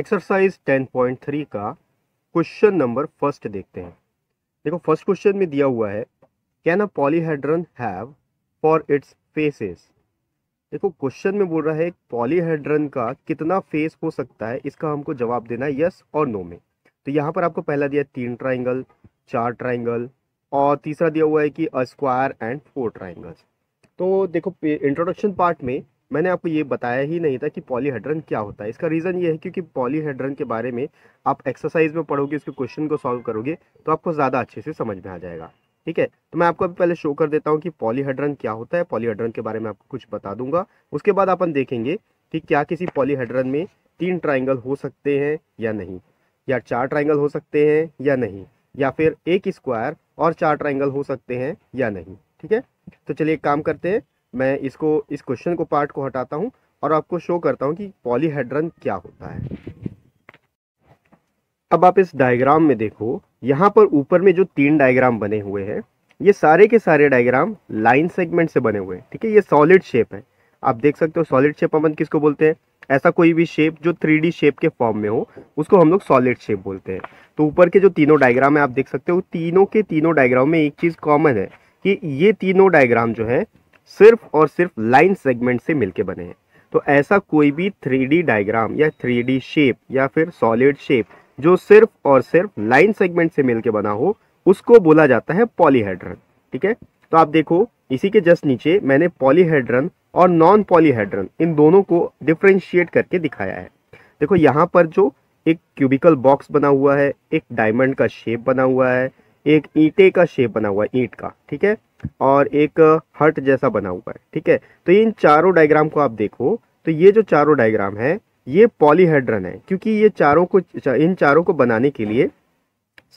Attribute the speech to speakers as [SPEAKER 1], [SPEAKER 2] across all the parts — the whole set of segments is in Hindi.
[SPEAKER 1] एक्सरसाइज 10.3 का क्वेश्चन नंबर फर्स्ट देखते हैं। देखो फर्स्ट क्वेश्चन में दिया हुआ है, can a polyhedron have for its faces. देखो क्वेश्चन में बोल रहा है पॉलीहेड्रन का कितना फेस हो सकता है, इसका हमको जवाब देना है यस और नो में। तो यहाँ पर आपको पहला दिया 3 ट्राइंगल, 4 ट्राइंगल और तीसरा दिया हुआ है कि अ स्क्वायर एंड 4 ट्राइंगल्स। तो देखो इंट्रोडक्शन पार्ट में मैंने आपको ये बताया ही नहीं था कि पॉलीहेड्रन क्या होता है। इसका रीज़न ये है क्योंकि पॉलीहेड्रन के बारे में आप एक्सरसाइज में पढ़ोगे, इसके क्वेश्चन को सॉल्व करोगे तो आपको ज़्यादा अच्छे से समझ में आ जाएगा। ठीक है, तो मैं आपको अभी पहले शो कर देता हूँ कि पॉलीहेड्रन क्या होता है। पॉलीहेड्रन के बारे में आपको कुछ बता दूंगा, उसके बाद अपन देखेंगे कि क्या किसी पॉलीहेड्रन में 3 ट्राइंगल हो सकते हैं या नहीं, या 4 ट्राइंगल हो सकते हैं या नहीं, या फिर एक स्क्वायर और 4 ट्राइंगल हो सकते हैं या नहीं। ठीक है, तो चलिए एक काम करते हैं, मैं इस क्वेश्चन को पार्ट को हटाता हूं और आपको शो करता हूं कि पॉलीहेड्रन क्या होता है। अब आप इस डायग्राम में देखो, यहाँ पर ऊपर में जो 3 डायग्राम बने हुए हैं, ये सारे के सारे डायग्राम लाइन सेगमेंट से बने हुए हैं। ठीक है, ये सॉलिड शेप है, आप देख सकते हो। सॉलिड शेप अपन किसको बोलते हैं? ऐसा कोई भी शेप जो 3D शेप के फॉर्म में हो उसको हम लोग सॉलिड शेप बोलते हैं। तो ऊपर के जो तीनों डायग्राम है आप देख सकते हो, तीनों के तीनों डायग्राम में एक चीज कॉमन है कि ये तीनों डायग्राम जो है सिर्फ और सिर्फ लाइन सेगमेंट से मिलके बने हैं। तो ऐसा कोई भी 3D डायग्राम या 3D शेप या फिर सॉलिड शेप जो सिर्फ और सिर्फ लाइन सेगमेंट से मिलके बना हो उसको बोला जाता है पॉलीहेड्रन। ठीक है, तो आप देखो इसी के जस्ट नीचे मैंने पॉलीहेड्रन और नॉन पॉलीहेड्रन इन दोनों को डिफरेंशिएट करके दिखाया है। देखो यहाँ पर जो एक क्यूबिकल बॉक्स बना हुआ है, एक डायमंड का शेप बना हुआ है, एक ईंटे का शेप बना हुआ है ईंट का, ठीक है, और एक हट जैसा बना हुआ है। ठीक है, तो इन चारों डायग्राम को आप देखो तो ये जो चारों डायग्राम है ये पॉलीहेड्रन है, क्योंकि ये इन चारों को बनाने के लिए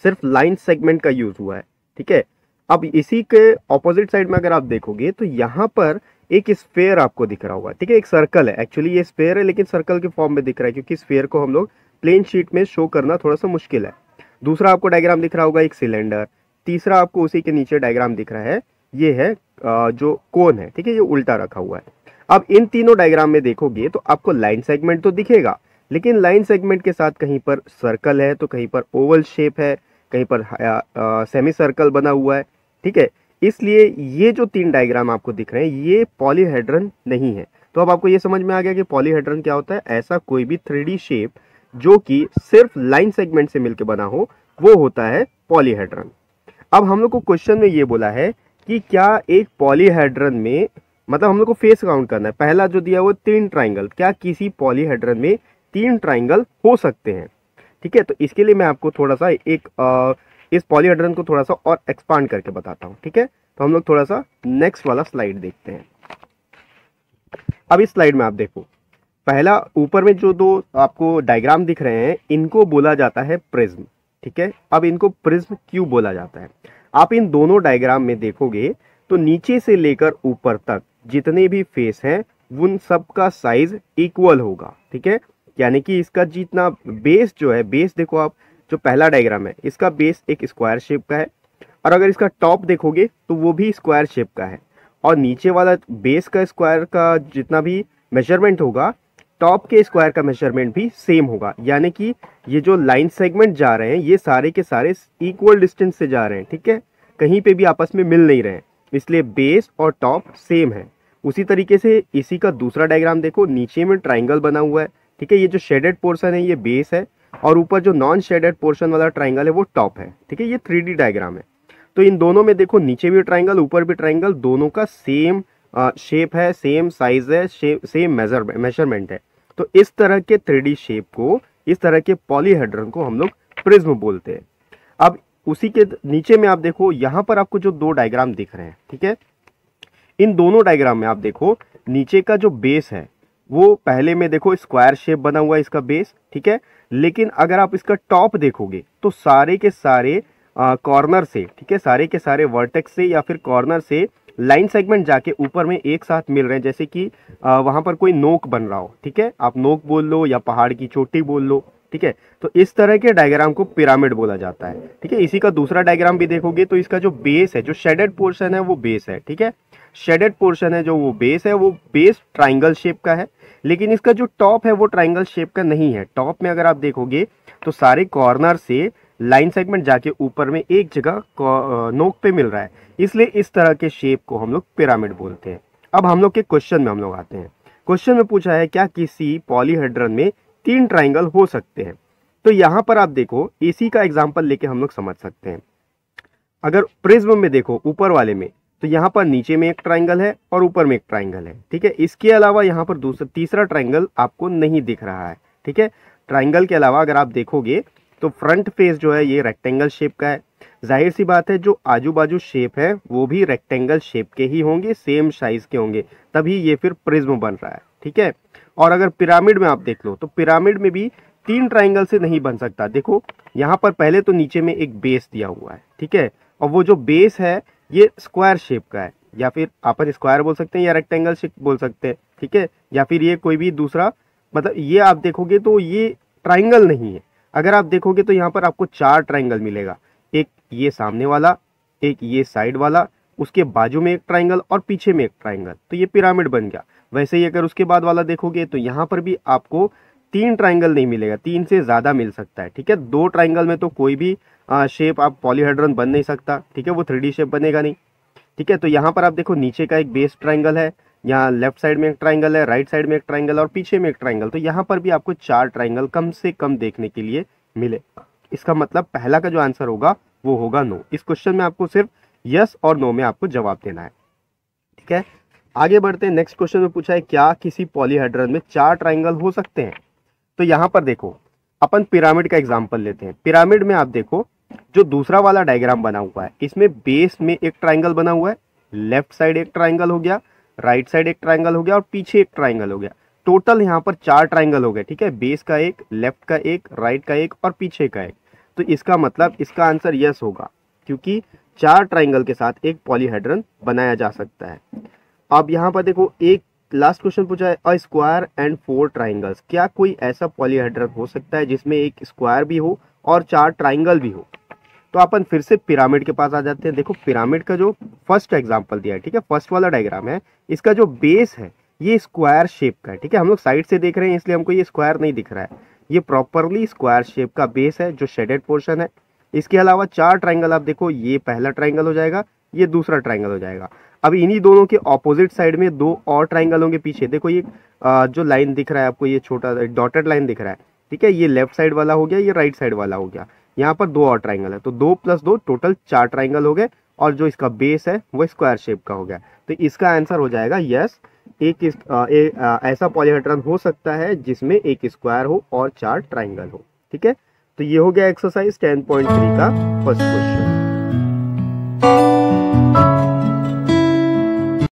[SPEAKER 1] सिर्फ लाइन सेगमेंट का यूज हुआ है। ठीक है, अब इसी के ऑपोजिट साइड में अगर आप देखोगे तो यहाँ पर एक स्फेयर आपको दिख रहा होगा। ठीक है, एक सर्कल है, एक्चुअली ये स्फेयर है लेकिन सर्कल के फॉर्म में दिख रहा है क्योंकि स्फेयर को हम लोग प्लेन शीट में शो करना थोड़ा सा मुश्किल है। दूसरा आपको डायग्राम दिख रहा होगा एक सिलेंडर। तीसरा आपको उसी के नीचे डायग्राम दिख रहा है, ये है जो कोन है। ठीक है, ये उल्टा रखा हुआ है। अब इन तीनों डायग्राम में देखोगे तो आपको लाइन सेगमेंट तो दिखेगा, लेकिन लाइन सेगमेंट के साथ कहीं पर सर्कल है तो कहीं पर ओवल शेप है, कहीं पर सेमी सर्कल बना हुआ है। ठीक है, इसलिए ये जो 3 डायग्राम आपको दिख रहे हैं ये पॉलीहेड्रन नहीं है। तो अब आपको ये समझ में आ गया कि पॉलीहेड्रन क्या होता है। ऐसा कोई भी 3D शेप जो कि सिर्फ लाइन सेगमेंट से मिलकर बना हो वो होता है पॉलीहेड्रन। अब हम लोग को क्वेश्चन में ये बोला है कि क्या एक पॉलीहेड्रन में, मतलब हम लोग को फेस काउंट करना है। पहला जो दिया वो 3 ट्राइंगल, क्या किसी पॉलीहेड्रन में 3 ट्राइंगल हो सकते हैं? ठीक है, तो इसके लिए मैं आपको थोड़ा सा इस पॉलीहेड्रन को थोड़ा सा और एक्सपांड करके बताता हूँ। ठीक है, तो हम लोग थोड़ा सा नेक्स्ट वाला स्लाइड देखते हैं। अब इस स्लाइड में आप देखो, पहला ऊपर में जो 2 आपको डायग्राम दिख रहे हैं इनको बोला जाता है प्रिज्म। ठीक है, अब इनको प्रिज्म क्यों बोला जाता है? आप इन दोनों डायग्राम में देखोगे तो नीचे से लेकर ऊपर तक जितने भी फेस हैं उन सब का साइज इक्वल होगा। ठीक है, यानी कि इसका जितना बेस जो है, बेस देखो आप, जो पहला डायग्राम है इसका बेस एक स्क्वायर शेप का है, और अगर इसका टॉप देखोगे तो वो भी स्क्वायर शेप का है, और नीचे वाला बेस का स्क्वायर का जितना भी मेजरमेंट होगा टॉप के स्क्वायर का मेजरमेंट भी सेम होगा। यानी कि ये जो लाइन सेगमेंट जा रहे हैं ये सारे के सारे इक्वल डिस्टेंस से जा रहे हैं। ठीक है, कहीं पे भी आपस में मिल नहीं रहे हैं, इसलिए बेस और टॉप सेम है। उसी तरीके से इसी का दूसरा डायग्राम देखो, नीचे में ट्राइंगल बना हुआ है। ठीक है, ये जो शेडेड पोर्शन है ये बेस है, और ऊपर जो नॉन शेडेड पोर्शन वाला ट्राइंगल है वो टॉप है। ठीक है, ये 3D डायग्राम है। तो इन दोनों में देखो नीचे भी ट्राइंगल ऊपर भी ट्राइंगल, दोनों का सेम शेप है, सेम साइज है, सेम मेजरमेंट है। तो इस तरह के 3D शेप को, इस तरह के पॉलीहेड्रन को हम लोग प्रिज्म बोलते हैं। अब उसी के नीचे में आप देखो, यहाँ पर आपको जो 2 डायग्राम दिख रहे हैं, ठीक है, इन दोनों डायग्राम में आप देखो नीचे का जो बेस है वो पहले में देखो स्क्वायर शेप बना हुआ है इसका बेस। ठीक है, लेकिन अगर आप इसका टॉप देखोगे तो सारे के सारे कॉर्नर से, ठीक है, सारे के सारे वर्टेक्स से या फिर कॉर्नर से लाइन सेगमेंट जाके ऊपर में एक साथ मिल रहे हैं, जैसे कि वहां पर कोई नोक बन रहा हो। ठीक है, आप नोक बोल लो या पहाड़ की चोटी बोल लो। ठीक है, तो इस तरह के डायग्राम को पिरामिड बोला जाता है। ठीक है, इसी का दूसरा डायग्राम भी देखोगे तो इसका जो बेस है, जो शेडेड पोर्शन है वो बेस है। ठीक है, शेडेड पोर्शन है जो वो बेस है, वो बेस ट्राइंगल शेप का है, लेकिन इसका जो टॉप है वो ट्राइंगल शेप का नहीं है। टॉप में अगर आप देखोगे तो सारे कॉर्नर से लाइन सेगमेंट जाके ऊपर में एक जगह नोक पे मिल रहा है, इसलिए इस तरह के शेप को हम लोग पिरामिड बोलते हैं। अब हम लोग के क्वेश्चन में हम लोग आते हैं। क्वेश्चन में पूछा है क्या किसी पॉलीहेड्रन में 3 ट्राइंगल हो सकते हैं। तो यहाँ पर आप देखो इसी का एग्जाम्पल लेके हम लोग समझ सकते हैं। अगर प्रिज्म में देखो ऊपर वाले में, तो यहाँ पर नीचे में एक ट्राइंगल है और ऊपर में एक ट्राइंगल है, ठीक है। इसके अलावा यहाँ पर तीसरा ट्राइंगल आपको नहीं दिख रहा है, ठीक है। ट्राइंगल के अलावा अगर आप देखोगे तो फ्रंट फेस जो है ये रेक्टेंगल शेप का है। जाहिर सी बात है जो आजू बाजू शेप है वो भी रेक्टेंगल शेप के ही होंगे, सेम साइज के होंगे, तभी ये फिर प्रिज्म बन रहा है, ठीक है। और अगर पिरामिड में आप देख लो तो पिरामिड में भी 3 ट्राइंगल से नहीं बन सकता। देखो यहाँ पर पहले तो नीचे में एक बेस दिया हुआ है, ठीक है, और वो जो बेस है ये स्क्वायर शेप का है, या फिर अपन स्क्वायर बोल सकते हैं या रेक्टेंगल शेप बोल सकते हैं, ठीक है, या फिर ये कोई भी दूसरा, मतलब ये आप देखोगे तो ये ट्राइंगल नहीं है। अगर आप देखोगे तो यहाँ पर आपको 4 ट्राइंगल मिलेगा, एक ये सामने वाला, एक ये साइड वाला, उसके बाजू में एक ट्राइंगल और पीछे में एक ट्राइंगल, तो ये पिरामिड बन गया। वैसे ही अगर उसके बाद वाला देखोगे तो यहाँ पर भी आपको 3 ट्राइंगल नहीं मिलेगा, 3 से ज्यादा मिल सकता है, ठीक है। 2 ट्राइंगल में तो कोई भी शेप आप पॉलीहेड्रन बन नहीं सकता, ठीक है, वो 3D शेप बनेगा नहीं, ठीक है। तो यहाँ पर आप देखो नीचे का एक बेस ट्राइंगल है, यहाँ लेफ्ट साइड में एक ट्राइंगल है, राइट साइड में एक ट्राइंगल और पीछे में एक ट्राइंगल, तो यहाँ पर भी आपको 4 ट्राइंगल कम से कम देखने के लिए मिले। इसका मतलब पहला का जो आंसर होगा वो होगा नो। इस क्वेश्चन में आपको सिर्फ यस और नो में आपको जवाब देना है, ठीक है। आगे बढ़ते हैं। नेक्स्ट क्वेश्चन में पूछा है क्या किसी पॉलीहेड्रन में 4 ट्राइंगल हो सकते हैं। तो यहाँ पर देखो अपन पिरामिड का एग्जांपल लेते हैं। पिरामिड में आप देखो जो दूसरा वाला डायग्राम बना हुआ है इसमें बेस में एक ट्राइंगल बना हुआ है, लेफ्ट साइड एक ट्राइंगल हो गया, राइट साइड एक ट्राइंगल हो गया और पीछे एक ट्राइंगल हो गया। टोटल यहाँ पर 4 ट्राइंगल हो गए, ठीक है, बेस का एक, लेफ्ट का एक, राइट का एक और पीछे का एक। तो इसका मतलब इसका आंसर यस होगा, क्योंकि 4 ट्राइंगल के साथ एक पॉलीहेड्रन बनाया जा सकता है। अब यहाँ पर देखो एक लास्ट क्वेश्चन पूछा है अ स्क्वायर एंड 4 ट्राइंगल्स। क्या कोई ऐसा पॉलीहेड्रन हो सकता है जिसमें एक स्क्वायर भी हो और 4 ट्राइंगल भी हो। तो अपन फिर से पिरामिड के पास आ जाते हैं। देखो पिरामिड का जो फर्स्ट एग्जांपल दिया है, ठीक है, फर्स्ट वाला डायग्राम है, इसका जो बेस है ये स्क्वायर शेप का है, ठीक है। हम लोग साइड से देख रहे हैं इसलिए हमको ये स्क्वायर नहीं दिख रहा है, ये प्रॉपरली स्क्वायर शेप का बेस है जो शेडेड पोर्शन है। इसके अलावा 4 ट्राइंगल आप देखो, ये पहला ट्राइंगल हो जाएगा, ये दूसरा ट्राइंगल हो जाएगा। अब इन्हीं दोनों के ऑपोजिट साइड में 2 और ट्राइंगल होंगे पीछे। देखो ये जो लाइन दिख रहा है आपको, ये छोटा डॉटेड लाइन दिख रहा है, ठीक है, ये लेफ्ट साइड वाला हो गया, ये राइट साइड वाला हो गया। यहाँ पर 2 और ट्राइंगल है, तो 2 + 2 टोटल 4 ट्राइंगल हो गए और जो इसका बेस है वो स्क्वायर शेप का हो गया। तो इसका आंसर हो जाएगा यस, ऐसा पॉलीहेड्रन हो सकता है जिसमें एक स्क्वायर हो और 4 ट्राइंगल हो, ठीक है। तो ये हो गया एक्सरसाइज 10.3 का फर्स्ट क्वेश्चन।